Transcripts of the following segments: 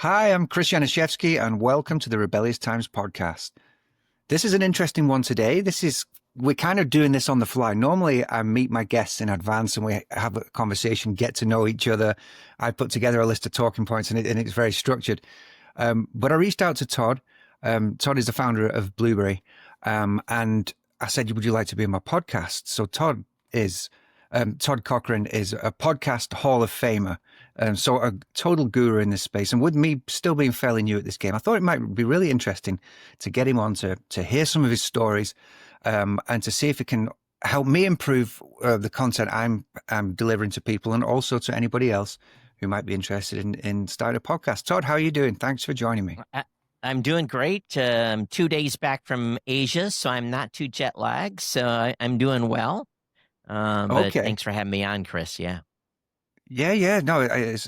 Hi, I'm Chris Januszewski, and welcome to the Rebellious Times podcast. This is an interesting one today. We're kind of doing this on the fly. Normally, I meet my guests in advance and we have a conversation, get to know each other. I put together a list of talking points and it's very structured. But I reached out to Todd. Todd is the founder of Blueberry. And I said, would you like to be on my podcast? So Todd Cochran is a podcast Hall of Famer. So a total guru in this space. And with me still being fairly new at this game, I thought it might be really interesting to get him on to hear some of his stories, and to see if it can help me improve the content I'm delivering to people, and also to anybody else who might be interested in starting a podcast. Todd, how are you doing? Thanks for joining me. I'm doing great. I'm 2 days back from Asia, so I'm not too jet lagged. So I'm doing well. But Okay. thanks for having me on, Chris. Yeah. Yeah. No, it's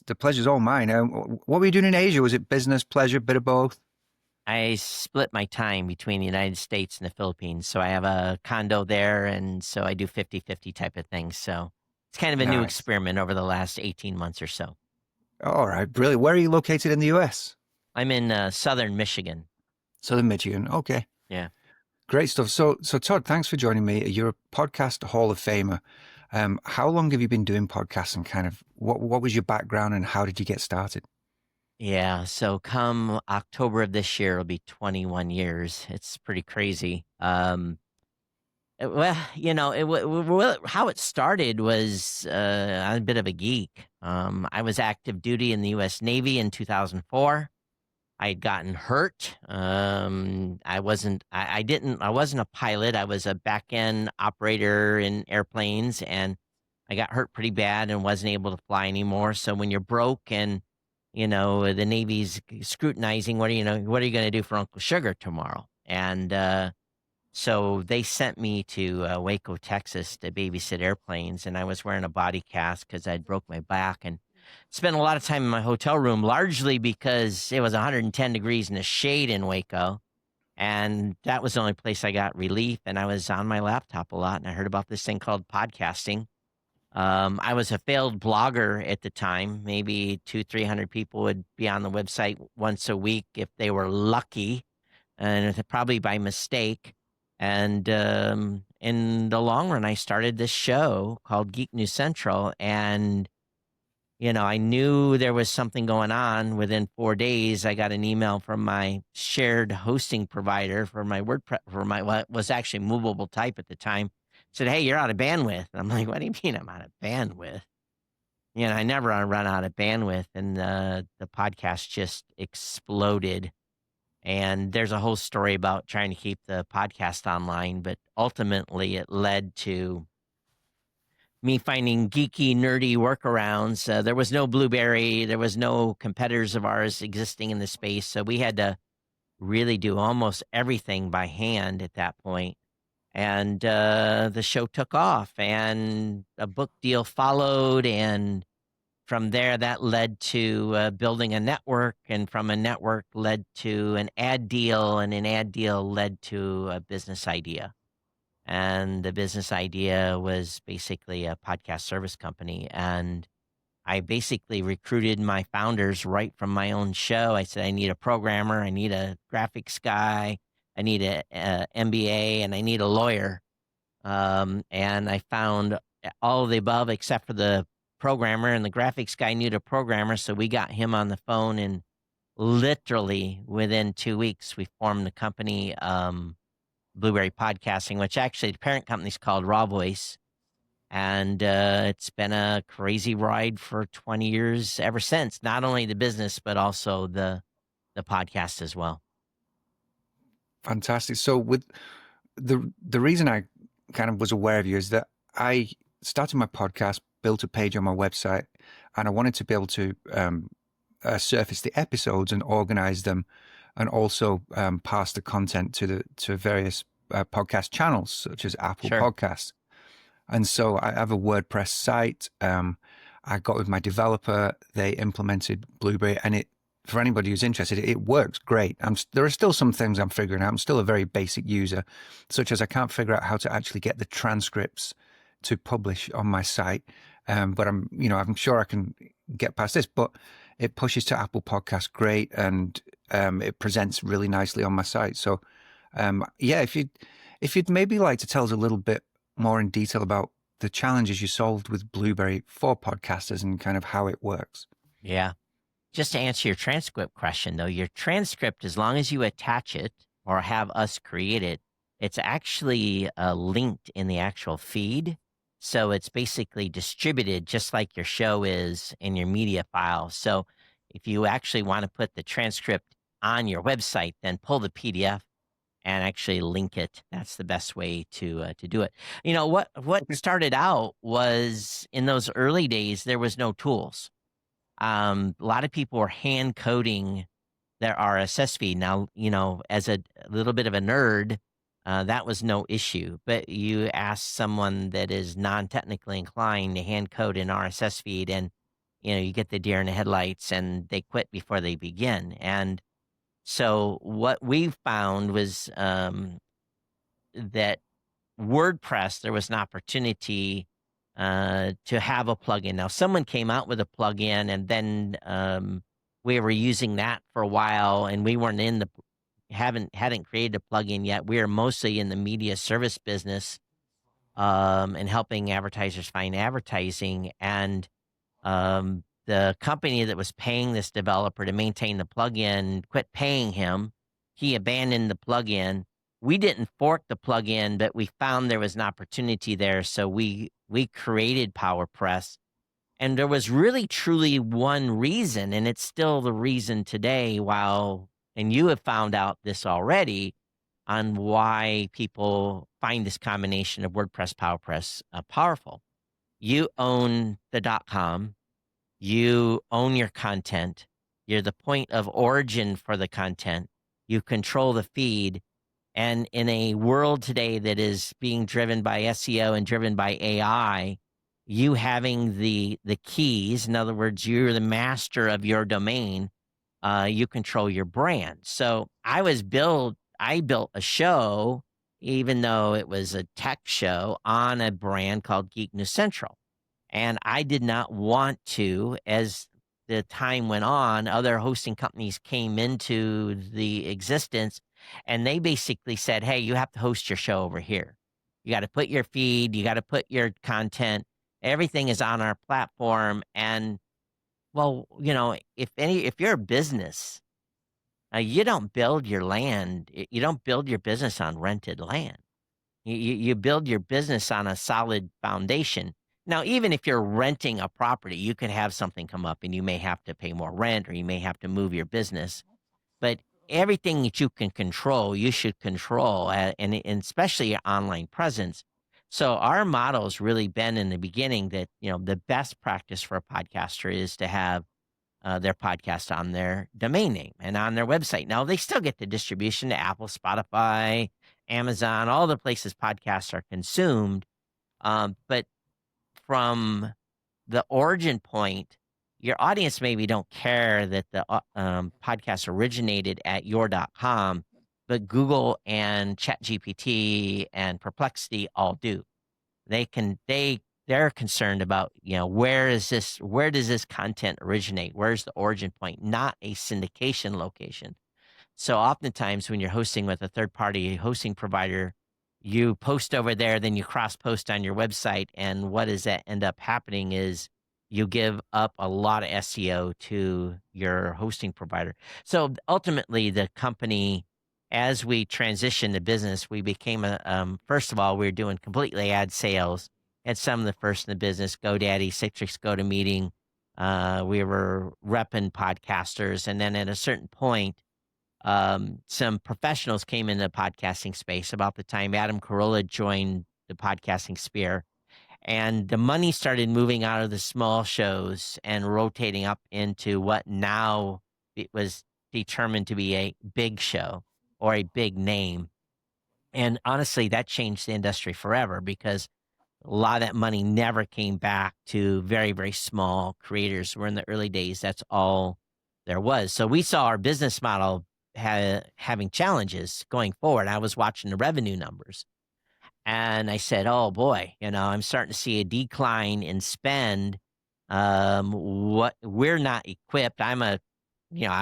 the pleasure's all mine. What were you doing in Asia? Was it business, pleasure, bit of both? I split my time between the United States and the Philippines. So I have a condo there, and so I do 50-50 type of things. So it's kind of a new Nice. experiment over the last 18 months or so. All right, brilliant. Where are you located in the US? I'm in southern Michigan. Southern Michigan. Okay. Yeah. Great stuff. So Todd, thanks for joining me. You're a podcast Hall of Famer. How long have you been doing podcasts, and kind of what was your background and how did you get started? Yeah, so come October of this year, it'll be 21 years. It's pretty crazy. Well, how it started was I'm a bit of a geek. I was active duty in the U.S. Navy in 2004. I had gotten hurt. I wasn't a pilot. I was a back end operator in airplanes, and I got hurt pretty bad and wasn't able to fly anymore. So when you're broke and the Navy's scrutinizing, what are you going to do for Uncle Sugar tomorrow? And so they sent me to Waco, Texas to babysit airplanes, and I was wearing a body cast because I'd broke my back and spent a lot of time in my hotel room, largely because it was 110 degrees in the shade in Waco. And that was the only place I got relief. And I was on my laptop a lot, and I heard about this thing called podcasting. I was a failed blogger at the time. Maybe 300 people would be on the website once a week if they were lucky, and probably by mistake. And in the long run, I started this show called Geek News Central. And, I knew there was something going on. Within 4 days, I got an email from my shared hosting provider for my WordPress, for my what was actually Movable Type at the time. Said, "Hey, you're out of bandwidth." And I'm like, "What do you mean I'm out of bandwidth?" I never run out of bandwidth. And the podcast just exploded. And there's a whole story about trying to keep the podcast online, but ultimately it led to me finding geeky, nerdy workarounds. There was no Blueberry, there was no competitors of ours existing in the space, so we had to really do almost everything by hand at that point. And the show took off, and a book deal followed, and from there, that led to building a network, and from a network led to an ad deal, and an ad deal led to a business idea. And the business idea was basically a podcast service company. And I basically recruited my founders right from my own show. I said, I need a programmer, I need a graphics guy, I need a MBA, and I need a lawyer. And I found all of the above except for the programmer, and the graphics guy needed a programmer. So we got him on the phone, and literally within 2 weeks, we formed the company, Blueberry Podcasting, which actually the parent company is called Raw Voice. And it's been a crazy ride for 20 years ever since, not only the business, but also the podcast as well. Fantastic. So with the reason I kind of was aware of you is that I started my podcast, built a page on my website, and I wanted to be able to surface the episodes and organize them, and also pass the content to various podcast channels such as Apple Sure. Podcasts. And so I have a WordPress site. I got with my developer. They implemented Blueberry, and for anybody who's interested, it works great. There are still some things I'm figuring out. I'm still a very basic user, such as I can't figure out how to actually get the transcripts to publish on my site. But I'm sure I can get past this. But it pushes to Apple Podcasts great, and it presents really nicely on my site. So, yeah, if you'd maybe like to tell us a little bit more in detail about the challenges you solved with Blueberry for podcasters and kind of how it works. Yeah. Just to answer your transcript question, though, your transcript, as long as you attach it or have us create it, it's actually linked in the actual feed. So it's basically distributed just like your show is in your media file. So if you actually want to put the transcript on your website, then pull the PDF and actually link it. That's the best way to do it. You know what started out was in those early days there was no tools. A lot of people were hand coding their RSS feed. Now, as a little bit of a nerd, that was no issue. But you ask someone that is non-technically inclined to hand code an RSS feed, and you get the deer in the headlights, and they quit before they begin. And so, what we found was that WordPress, there was an opportunity to have a plugin. Now, someone came out with a plugin, and then we were using that for a while, and we weren't in the hadn't created a plugin yet. We were mostly in the media service business and helping advertisers find advertising. And the company that was paying this developer to maintain the plugin quit paying him. He abandoned the plugin. We didn't fork the plugin, but we found there was an opportunity there. So we created PowerPress. And there was really truly one reason, and it's still the reason today, and you have found out this already, on why people find this combination of WordPress, PowerPress powerful. You own the .com. You own your content. You're the point of origin for the content. You control the feed. And in a world today that is being driven by SEO and driven by AI, you having the keys, in other words, you're the master of your domain, you control your brand. So I built a show, even though it was a tech show, on a brand called Geek News Central. And I did not want to, as the time went on, other hosting companies came into the existence, and they basically said, hey, you have to host your show over here. You got to put your feed, you got to put your content, everything is on our platform. And well, if you're a business, you don't build your land, you don't build your business on rented land. You build your business on a solid foundation. Now, even if you're renting a property, you could have something come up and you may have to pay more rent, or you may have to move your business. But everything that you can control, you should control, and especially your online presence. So our model has really been in the beginning that, the best practice for a podcaster is to have their podcast on their domain name and on their website. Now, they still get the distribution to Apple, Spotify, Amazon, all the places podcasts are consumed. But from the origin point, your audience maybe don't care that the podcast originated at your.com, but Google and ChatGPT and Perplexity all do. They're concerned about, where does this content originate? Where's the origin point? Not a syndication location. So oftentimes when you're hosting with a third-party hosting provider, you post over there, then you cross-post on your website, and what does that end up happening is you give up a lot of SEO to your hosting provider. So ultimately, the company, as we transitioned the business, we became first of all, we were doing completely ad sales. Had some of the first in the business, GoDaddy, Citrix, GoToMeeting. We were repping podcasters, and then at a certain point, some professionals came in the podcasting space about the time Adam Carolla joined the podcasting sphere, and the money started moving out of the small shows and rotating up into what now it was determined to be a big show or a big name. And honestly, that changed the industry forever, because a lot of that money never came back to very, very small creators. We're in the early days. That's all there was. So we saw our business model having challenges going forward. I was watching the revenue numbers, and I said, oh boy, I'm starting to see a decline in spend What we're not equipped. I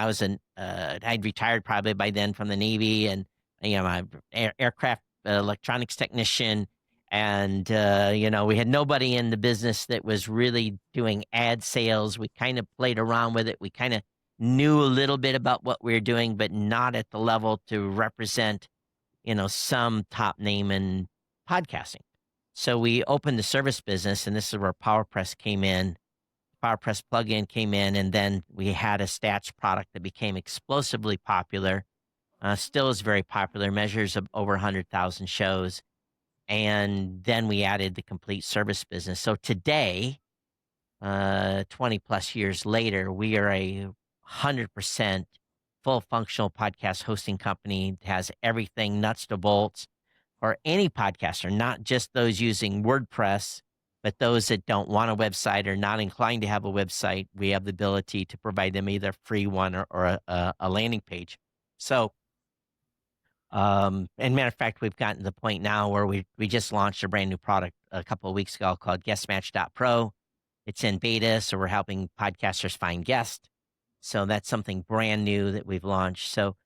was I'd retired probably by then from the Navy, and I'm aircraft electronics technician, and we had nobody in the business that was really doing ad sales. We kind of played around with it. We kind of knew a little bit about what we were doing, but not at the level to represent, some top name in podcasting. So we opened the service business, and this is where PowerPress came in. PowerPress plugin came in, and then we had a stats product that became explosively popular. Still is very popular, measures of over 100,000 shows. And then we added the complete service business. So today, 20 plus years later, we are a 100% full functional podcast hosting company that has everything nuts to bolts for any podcaster, not just those using WordPress, but those that don't want a website or not inclined to have a website. We have the ability to provide them either a free one or a landing page. So, and matter of fact, we've gotten to the point now where we just launched a brand new product a couple of weeks ago called GuestMatch.pro. It's in beta, so we're helping podcasters find guests. So that's something brand new that we've launched. So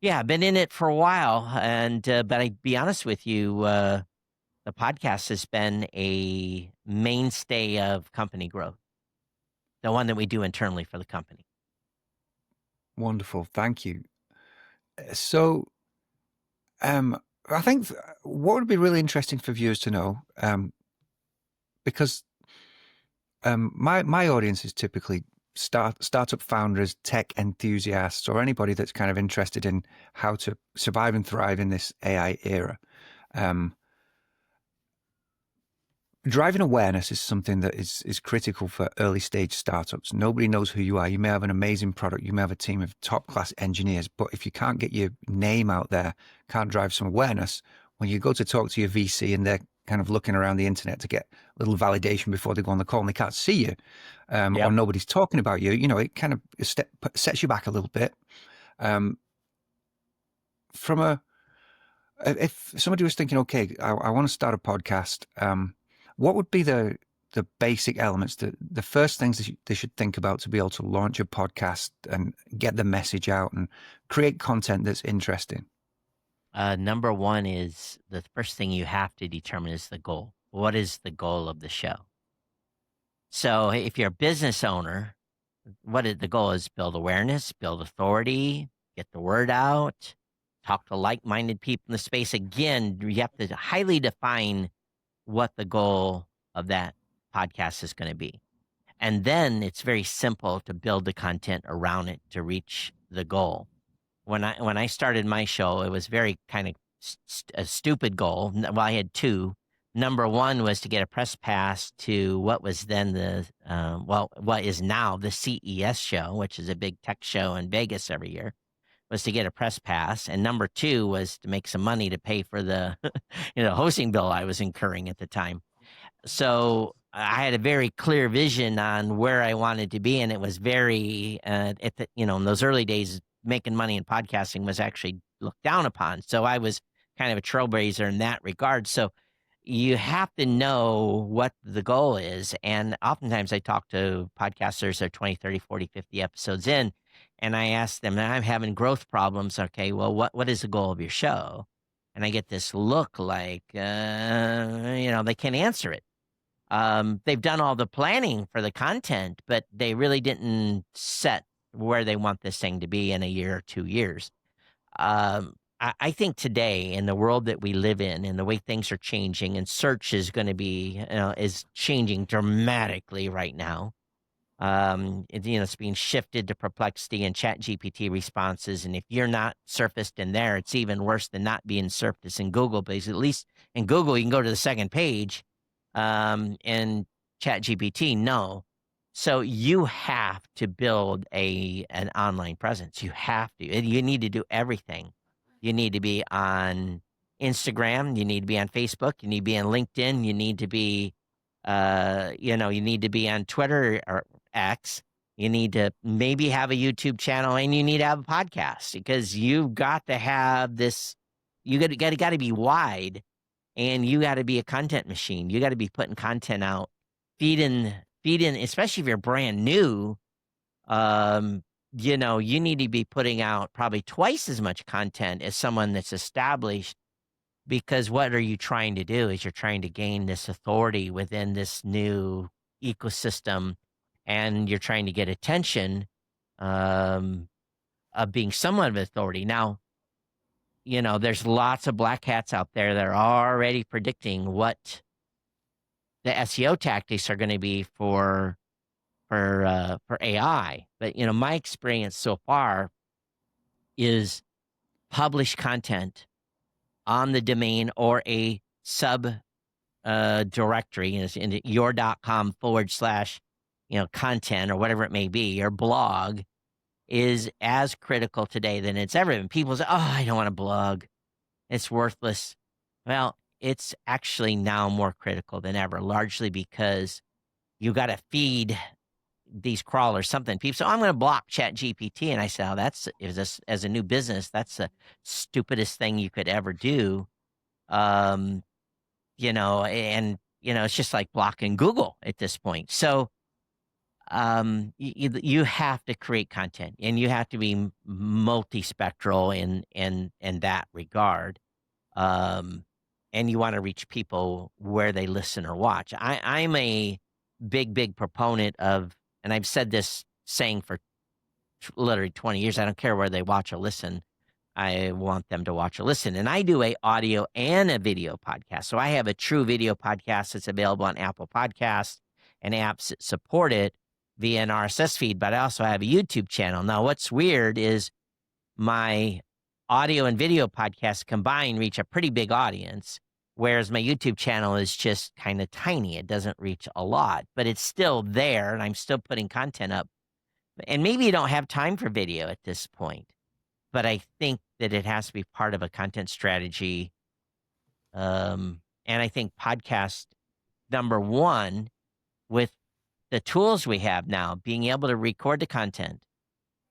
yeah, I've been in it for a while, and but I'd be honest with you, the podcast has been a mainstay of company growth, the one that we do internally for the company. Wonderful. Thank you. So, I think what would be really interesting for viewers to know, because my audience is typically startup founders, tech enthusiasts, or anybody that's kind of interested in how to survive and thrive in this AI era. Driving awareness is something that is critical for early stage startups. Nobody knows who you are. You may have an amazing product. You may have a team of top class engineers, but if you can't get your name out there, can't drive some awareness, when you go to talk to your VC and they're kind of looking around the internet to get a little validation before they go on the call and they can't see you, or nobody's talking about you, it kind of sets you back a little bit. If somebody was thinking, okay, I want to start a podcast, what would be the basic elements, the first things that they should think about to be able to launch a podcast and get the message out and create content that's interesting? Number one is the first thing you have to determine is the goal. What is the goal of the show? So if you're a business owner, the goal is build awareness, build authority, get the word out, talk to like-minded people in the space. Again, you have to highly define what the goal of that podcast is going to be. And then it's very simple to build the content around it to reach the goal. When I started my show, it was very kind of a stupid goal. Well, I had two. Number one was to get a press pass to what was then what is now the CES show, which is a big tech show in Vegas every year, was to get a press pass. And number two was to make some money to pay for the hosting bill I was incurring at the time. So I had a very clear vision on where I wanted to be. And it was very, in those early days, making money in podcasting was actually looked down upon. So I was kind of a trailblazer in that regard. So you have to know what the goal is. And oftentimes I talk to podcasters that are 20, 30, 40, 50 episodes in, and I ask them, I'm having growth problems. Okay, well, what is the goal of your show? And I get this look like, they can't answer it. They've done all the planning for the content, but they really didn't set where they want this thing to be in a year or 2 years. I think today, in the world that we live in and the way things are changing, and search is going to be, is changing dramatically right now. It's being shifted to Perplexity and ChatGPT responses. And if you're not surfaced in there, it's even worse than not being surfaced in Google, because at least in Google, you can go to the second page. And ChatGPT, no. So you have to build an online presence. You have to. You need to do everything. You need to be on Instagram. You need to be on Facebook. You need to be on LinkedIn. You need to be, you need to be on Twitter or X. You need to maybe have a YouTube channel, and you need to have a podcast, because you've got to have this. You got to be wide, and you got to be a content machine. You got to be putting content out, feeding feed in, especially if you're brand new, um, you need to be putting out probably twice as much content as someone that's established, because what are you trying to do is you're trying to gain this authority within this new ecosystem, and you're trying to get attention, um, of being somewhat of authority. Now, there's lots of black hats out there that are already predicting what the SEO tactics are going to be for AI. But my experience so far is publish content on the domain or a sub directory in your.com / content or whatever it may be, your blog is as critical today than it's ever been. People say, "Oh, I don't want to blog. It's worthless." Well, it's actually now more critical than ever, largely because you got to feed these crawlers something. People say, "Oh, I'm going to block Chat GPT," and I say, "Oh, as a new business, that's the stupidest thing you could ever do." Um, it's just like blocking Google at this point. So, you have to create content, and you have to be multispectral in that regard. Um, and you want to reach people where they listen or watch. I'm a big proponent of, and I've said this saying for literally 20 years, I don't care where they watch or listen. I want them to watch or listen. And I do a audio and a video podcast. So I have a true video podcast that's available on Apple Podcasts and apps that support it via an RSS feed, but I also have a YouTube channel. Now, what's weird is my audio and video podcasts combined reach a pretty big audience, whereas my YouTube channel is just kind of tiny. It doesn't reach a lot, but it's still there, and I'm still putting content up. And maybe you don't have time for video at this point, but I think that it has to be part of a content strategy. And I think podcast number one, with the tools we have now, being able to record the content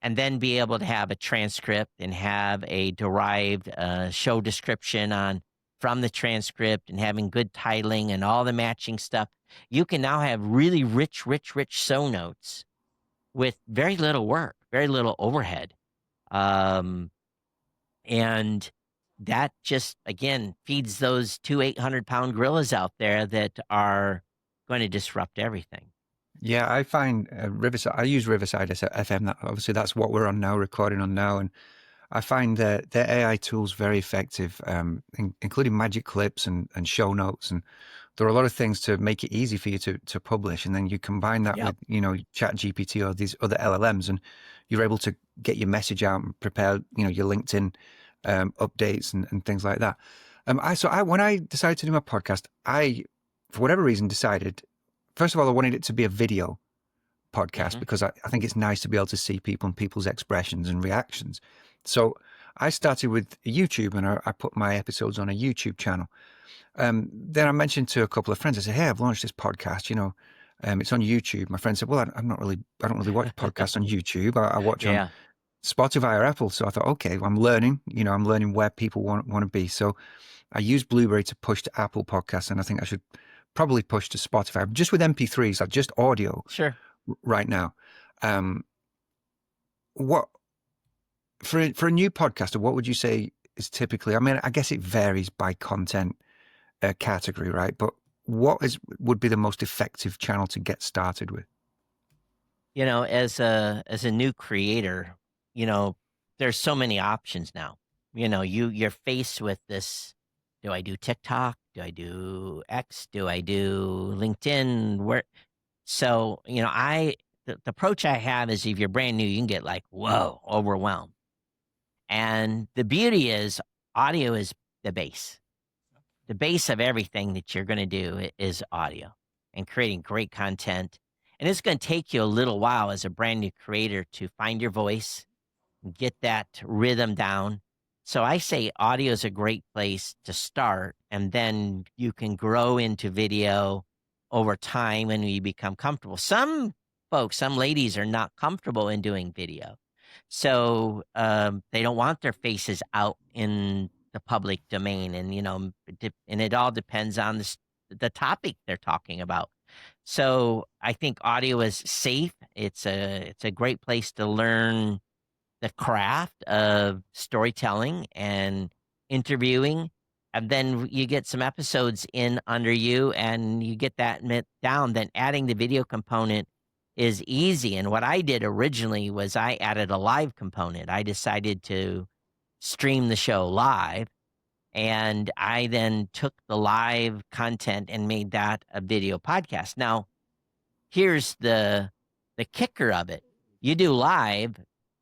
and then be able to have a transcript and have a derived show description from the transcript, and having good titling and all the matching stuff, you can now have really rich show notes with very little work, very little overhead. And that just, again, feeds those 800-pound gorillas out there that are going to disrupt everything. Yeah, I find Riverside. I use Riverside as a FM. Obviously, that's what we're on now, recording on now, and I find their AI tools very effective, including magic clips and show notes, and there are a lot of things to make it easy for you to publish. And then you combine that with Chat GPT or these other LLMs, and you're able to get your message out and prepare your LinkedIn updates and things like that. When I decided to do my podcast, I, for whatever reason, decided, first of all, I wanted it to be a video podcast because I think it's nice to be able to see people and people's expressions and reactions. So I started with YouTube, and I put my episodes on a YouTube channel. Then I mentioned to a couple of friends, I said, "Hey, I've launched this podcast, it's on YouTube." My friend said, "Well, I don't really watch podcasts on YouTube. I watch on Spotify or Apple." So I thought, okay, well, I'm learning where people want to be. So I used Blueberry to push to Apple Podcasts, and I think I should probably push to Spotify, just with MP3s, like just audio. Sure. Right now. What for a new podcaster, what would you say is typically, I mean, I guess it varies by content category, right? But what would be the most effective channel to get started with? As a new creator, there's so many options now. You're faced with this: do I do TikTok? Do I do X? Do I do LinkedIn? So, the approach I have is, if you're brand new, you can get like, whoa, overwhelmed. And the beauty is, audio is the base. The base of everything that you're going to do is audio, and creating great content. And it's going to take you a little while as a brand new creator to find your voice, get that rhythm down. So I say audio is a great place to start, and then you can grow into video over time when you become comfortable. Some folks, some ladies are not comfortable in doing video. So they don't want their faces out in the public domain. And, and it all depends on the topic they're talking about. So I think audio is safe. It's a great place to learn the craft of storytelling and interviewing. And then you get some episodes in under you and you get that down. Then adding the video component is easy. And what I did originally was I added a live component. I decided to stream the show live. And I then took the live content and made that a video podcast. Now, here's the kicker of it. You do live,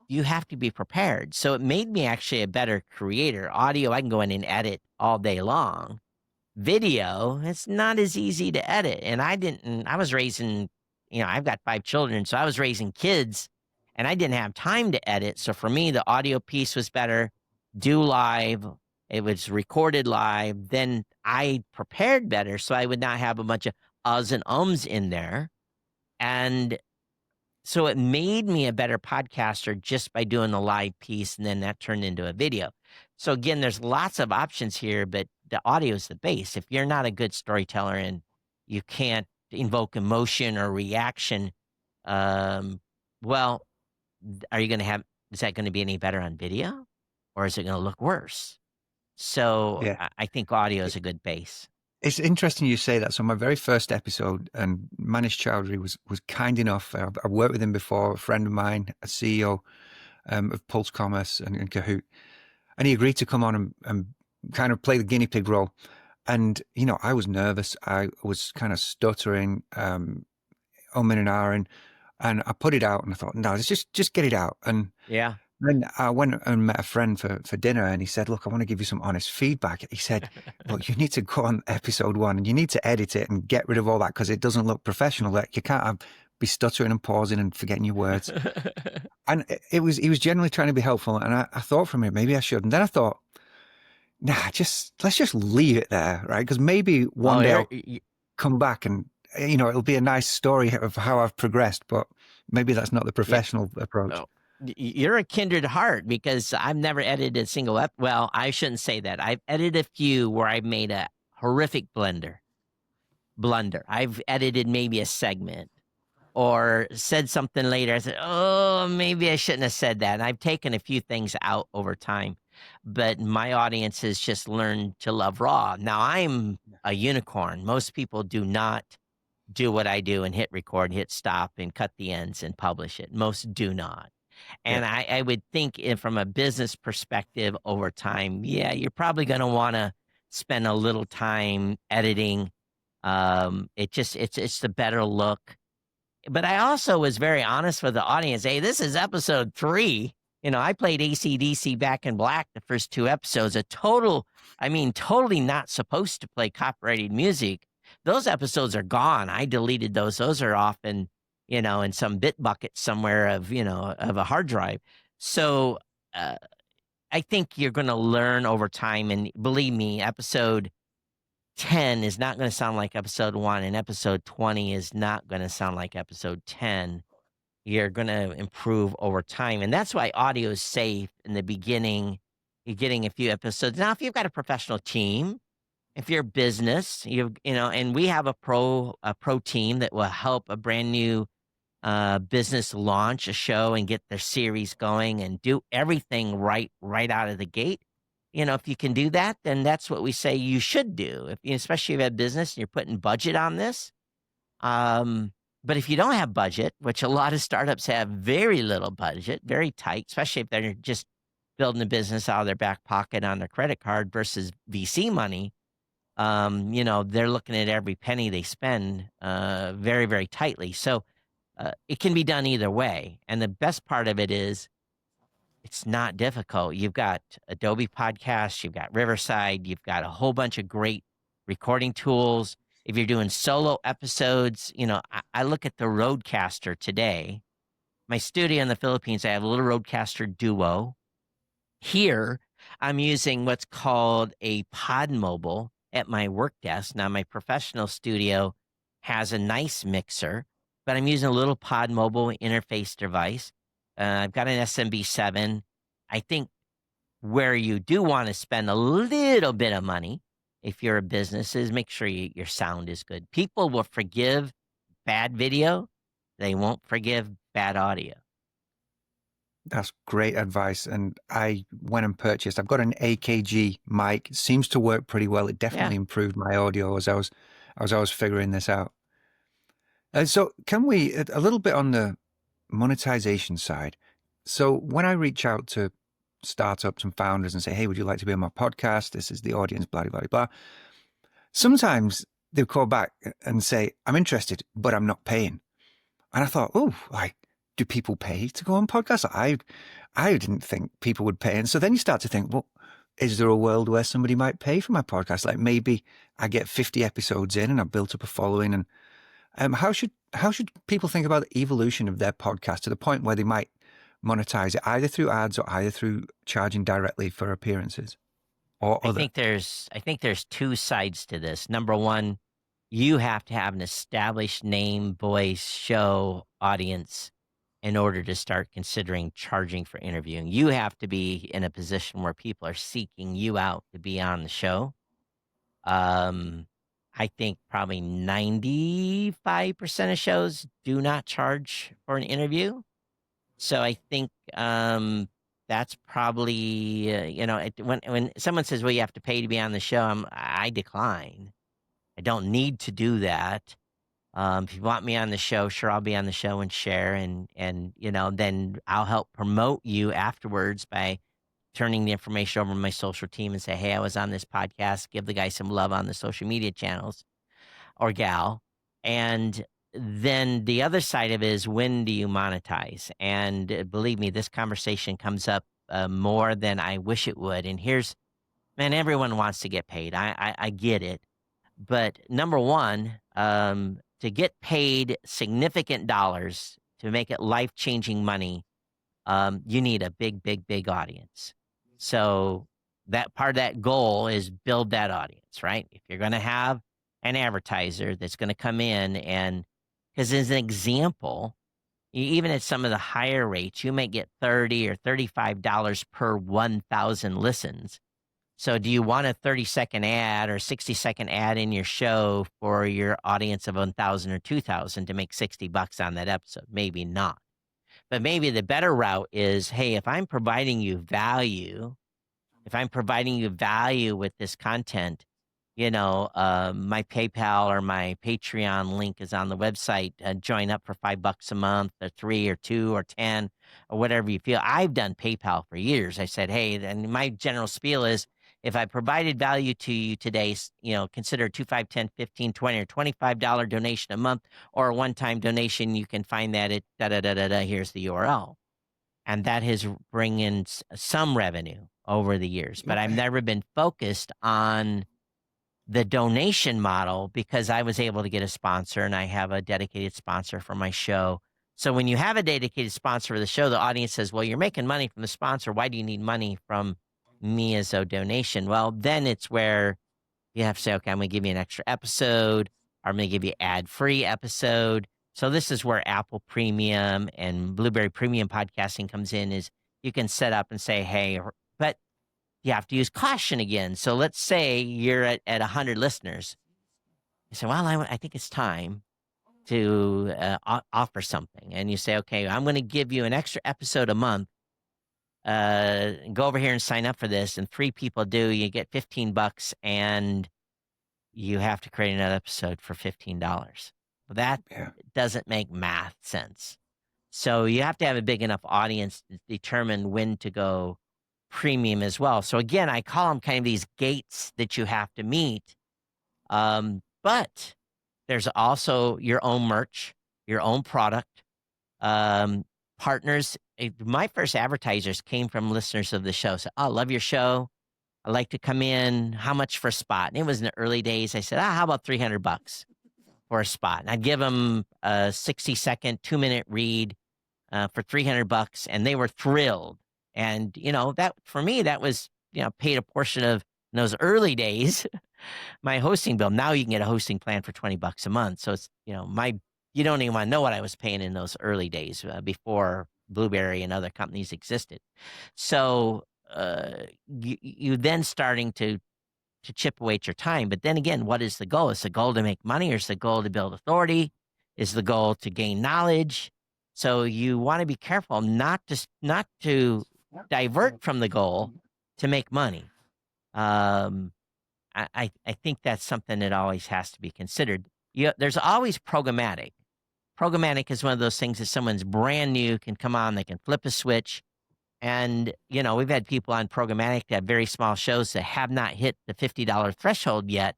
you have to be prepared. So it made me actually a better creator. Audio, I can go in and edit all day long. Video, it's not as easy to edit. And I was raising, I've got 5 children, so I was raising kids and I didn't have time to edit. So for me, the audio piece was better. Do live. It was recorded live. Then I prepared better so I would not have a bunch of uhs and ums in there. And so it made me a better podcaster just by doing the live piece, and then that turned into a video. So again, there's lots of options here, but the audio is the base. If you're not a good storyteller and you can't invoke emotion or reaction, well, are you going to have, is that going to be any better on video, or is it going to look worse? So Yeah. I think audio is a good base. It's interesting you say that. So my very first episode, and Manish Chowdhury was kind enough. I worked with him before, a friend of mine, a CEO of Pulse Commerce and Kahoot. And he agreed to come on and kind of play the guinea pig role. And, I was nervous. I was kind of stuttering, umming and ahhing. And I put it out and I thought, no, let's just get it out. And Yeah. then I went and met a friend for dinner, and he said, look, I want to give you some honest feedback. He said, look, you need to go on episode 1 and you need to edit it and get rid of all that because it doesn't look professional. Like, you can't be stuttering and pausing and forgetting your words. And he was generally trying to be helpful. And I thought from it, maybe I should. And then I thought, nah, let's just leave it there, right? Because maybe one day I'll come back and, it'll be a nice story of how I've progressed, but maybe that's not the professional approach. No. You're a kindred heart, because I've never edited a single well, I shouldn't say that. I've edited a few where I've made a horrific blunder. I've edited maybe a segment or said something later. I said, oh, maybe I shouldn't have said that. And I've taken a few things out over time, but my audience has just learned to love raw. Now, I'm a unicorn. Most people do not do what I do and hit record, hit stop, and cut the ends and publish it. Most do not. And I would think from a business perspective over time, you're probably going to want to spend a little time editing. It's the better look. But I also was very honest with the audience. Hey, this is episode 3. I played AC/DC Back in Black the first 2 episodes. Totally not supposed to play copyrighted music. Those episodes are gone. I deleted those. Those are often in some bit bucket somewhere of a hard drive. So I think you're going to learn over time. And believe me, episode 10 is not going to sound like episode 1, and episode 20 is not going to sound like episode 10. You're going to improve over time. And that's why audio is safe in the beginning. You're getting a few episodes. Now, if you've got a professional team, if you're a business, and we have a pro team that will help a brand new business launch a show and get their series going and do everything right out of the gate. If you can do that, then that's what we say you should do. Especially if you have business and you're putting budget on this. But if you don't have budget, which a lot of startups have very little budget, very tight, especially if they're just building a business out of their back pocket on their credit card versus VC money, they're looking at every penny they spend very, very tightly. So it can be done either way. And the best part of it is it's not difficult. You've got Adobe Podcasts, you've got Riverside, you've got a whole bunch of great recording tools. If you're doing solo episodes, I look at the Rodecaster today. My studio in the Philippines, I have a little Rodecaster Duo. Here, I'm using what's called a Pod Mobile at my work desk. Now, my professional studio has a nice mixer, but I'm using a little Pod Mobile interface device. I've got an SMB7. I think where you do want to spend a little bit of money, if you're a business, is make sure your sound is good. People will forgive bad video, they won't forgive bad audio. That's great advice. And I went and purchased, I've got an AKG mic. It seems to work pretty well. It definitely Yeah. improved my audio as I was figuring this out. So can we, a little bit on the monetization side. So when I reach out to startups and founders and say, hey, would you like to be on my podcast? This is the audience, blah, blah, blah, blah. Sometimes they'll call back and say, I'm interested, but I'm not paying. And I thought, oh, like, do people pay to go on podcasts? I didn't think people would pay. And so then you start to think, well, is there a world where somebody might pay for my podcast? Like maybe I get 50 episodes in and I've built up a following. And how should people think about the evolution of their podcast to the point where they might monetize it either through ads or either through charging directly for appearances or other? I think there's two sides to this. Number one, you have to have an established name, voice, show, audience in order to start considering charging for interviewing. You have to be in a position where people are seeking you out to be on the show. I think probably 95% of shows do not charge for an interview. So I think that's probably when someone says, "Well, you have to pay to be on the show," I decline. I don't need to do that. If you want me on the show, sure, I'll be on the show and share, and then I'll help promote you afterwards by turning the information over to my social team and say, "Hey, I was on this podcast. Give the guy some love on the social media channels or gal." And then the other side of it is, when do you monetize? And believe me, this conversation comes up more than I wish it would. And man, everyone wants to get paid. I get it. But number one, to get paid significant dollars to make it life-changing money, you need a big, big, big audience. So that part of that goal is build that audience, right? If you're going to have an advertiser that's going to come in because as an example, even at some of the higher rates, you may get $30 or $35 per 1,000 listens. So do you want a 30-second ad or 60-second ad in your show for your audience of 1,000 or 2,000 to make $60 on that episode? Maybe not. But maybe the better route is, hey, if I'm providing you value with this content, my PayPal or my Patreon link is on the website. Join up for $5 a month, or 3 or 2 or 10 or whatever you feel. I've done PayPal for years. I said, hey, and my general spiel is, if I provided value to you today, consider a $2, $5, $10, $15, $20, or $25 donation a month, or a one-time donation. You can find that at da-da-da-da-da. Here's the URL. And that has bring in some revenue over the years. But I've never been focused on the donation model because I was able to get a sponsor, and I have a dedicated sponsor for my show. So when you have a dedicated sponsor for the show, the audience says, well, you're making money from the sponsor. Why do you need money from me as a donation? Well, then it's where you have to say, okay, I'm going to give you an extra episode, or I'm going to give you ad-free episode. So this is where Apple Premium and Blueberry Premium podcasting comes in, is you can set up and say, hey, but you have to use caution again. So let's say you're at 100 listeners. You say, well, I think it's time to offer something. And you say, okay, I'm going to give you an extra episode a month. Go over here and sign up for this. And 3 people do, you get $15, and you have to create another episode for $15. Well, that doesn't make math sense. So you have to have a big enough audience to determine when to go premium as well. So again, I call them kind of these gates that you have to meet. But there's also your own merch, your own product, partners. My first advertisers came from listeners of the show. So, I love your show. I like to come in. How much for a spot? And it was in the early days. I said, how about $300 for a spot? And I'd give them a 60-second, 2-minute read for $300, and they were thrilled. And, that for me, that was, paid a portion of, in those early days, my hosting bill. Now you can get a hosting plan for $20 a month. So it's, you don't even want to know what I was paying in those early days before Blueberry and other companies existed. So you then starting to chip away at your time. But then again, what is the goal? Is the goal to make money, or is the goal to build authority? is the goal to gain knowledge. So you want to be careful not to divert from the goal to make money. Um, I think that's something that always has to be considered. There's always programmatic. Programmatic is one of those things that someone's brand new can come on, they can flip a switch. And, we've had people on programmatic that have very small shows that have not hit the $50 threshold yet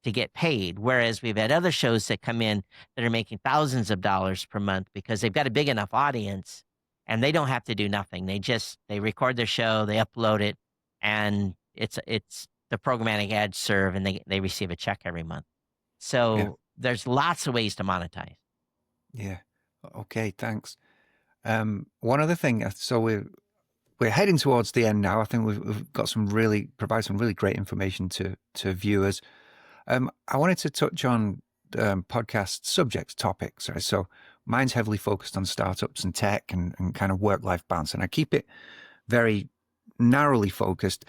to get paid. Whereas we've had other shows that come in that are making thousands of dollars per month because they've got a big enough audience and they don't have to do nothing. They record their show, they upload it, and it's the programmatic ads serve and they receive a check every month. So there's lots of ways to monetize. Yeah. Okay. Thanks. One other thing. So we're heading towards the end now. I think we've got provide some really great information to viewers. I wanted to touch on podcast subjects, topics. Right? So mine's heavily focused on startups and tech and kind of work-life balance, and I keep it very narrowly focused.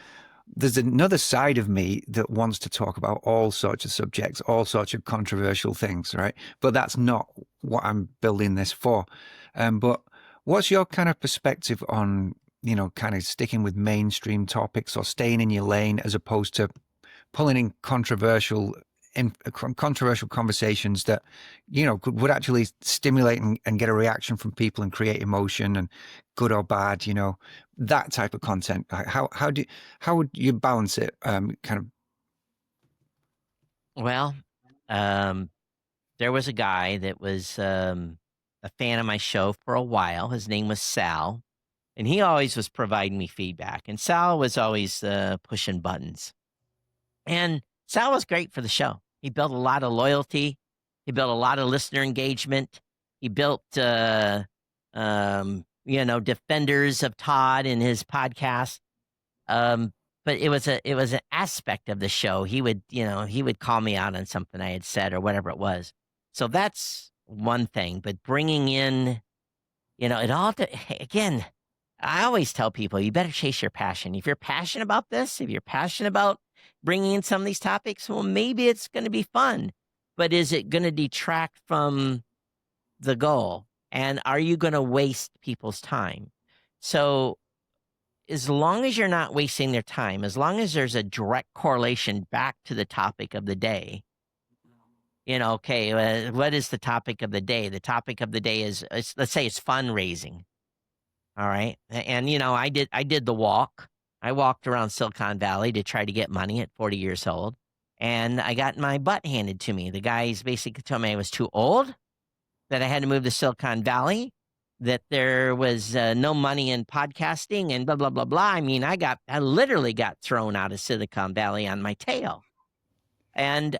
There's another side of me that wants to talk about all sorts of subjects, all sorts of controversial things, right? But that's not what I'm building this for. But what's your kind of perspective on, kind of sticking with mainstream topics or staying in your lane as opposed to pulling in controversial conversations that, would actually stimulate and get a reaction from people and create emotion and good or bad, that type of content. How would you balance it? Kind of. Well, there was a guy that was a fan of my show for a while. His name was Sal, and he always was providing me feedback. And Sal was always pushing buttons. And Sal was great for the show. He built a lot of loyalty. He built a lot of listener engagement. He built, defenders of Todd in his podcast. But it was an aspect of the show. He would call me out on something I had said or whatever it was. So that's one thing. But bringing in, again, I always tell people, you better chase your passion. If you're passionate about this, if you're passionate about bringing in some of these topics, well, maybe it's going to be fun, but is it going to detract from the goal? And are you going to waste people's time? So as long as you're not wasting their time, as long as there's a direct correlation back to the topic of the day, what is the topic of the day? The topic of the day is, let's say it's fundraising. All right. And, I did the walk. I walked around Silicon Valley to try to get money at 40 years old, and I got my butt handed to me. The guys basically told me I was too old, that I had to move to Silicon Valley, that there was no money in podcasting and blah, blah, blah, blah. I mean, I literally got thrown out of Silicon Valley on my tail. And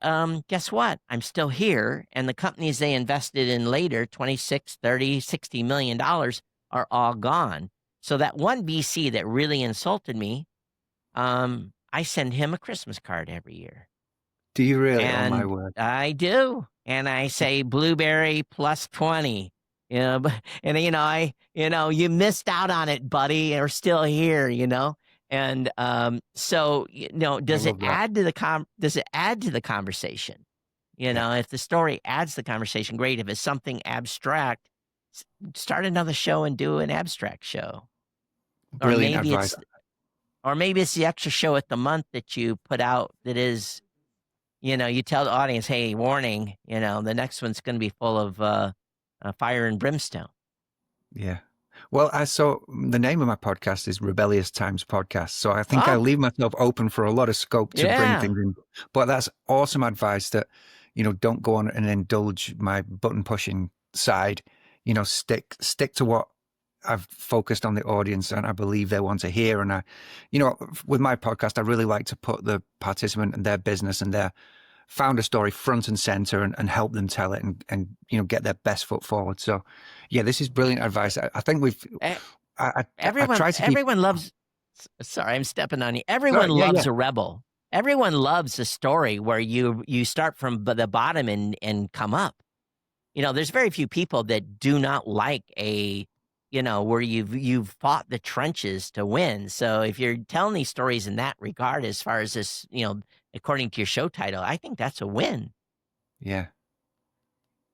guess what? I'm still here, and the companies they invested in later, 26, 30, $60 million, are all gone. So that one VC that really insulted me, I send him a Christmas card every year. Do you really? And oh, my word. I do. And I say blueberry plus 20. You missed out on it, buddy. You're still here, And so, does it add to the conversation? If the story adds to the conversation, great. If it's something abstract, start another show and do an abstract show. Brilliant advice. Or maybe it's the extra show at the month that you put out that is, you tell the audience, hey, warning, the next one's going to be full of fire and brimstone. Yeah. Well, the name of my podcast is Rebellious Times Podcast. So I think I leave myself open for a lot of scope to bring things in. But that's awesome advice that, don't go on and indulge my button pushing side. Stick to what I've focused on the audience and I believe they want to hear. And with my podcast, I really like to put the participant and their business and their founder story front and center and help them tell it and get their best foot forward. So yeah, this is brilliant advice. I think everyone loves, sorry, I'm stepping on you. Everyone loves a rebel. Everyone loves a story where you start from the bottom and come up. There's very few people that do not like where you've fought the trenches to win. So if you're telling these stories in that regard, as far as this, according to your show title, I think that's a win. Yeah.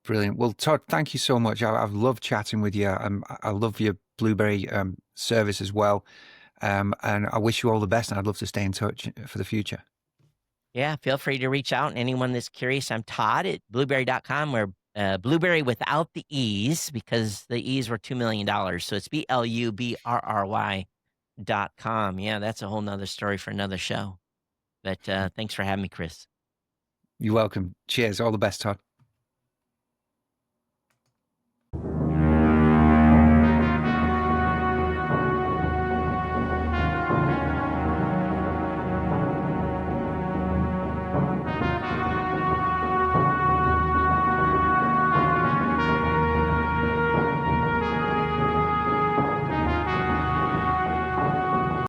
Brilliant. Well, Todd, thank you so much. I've loved chatting with you. I love your Blueberry service as well. And I wish you all the best. And I'd love to stay in touch for the future. Yeah, feel free to reach out. And anyone that's curious, I'm Todd at blueberry.com. We're Blueberry without the E's because the E's were $2 million. So it's BLUBRRY.com. Yeah, that's a whole nother story for another show. But thanks for having me, Chris. You're welcome. Cheers. All the best, Todd.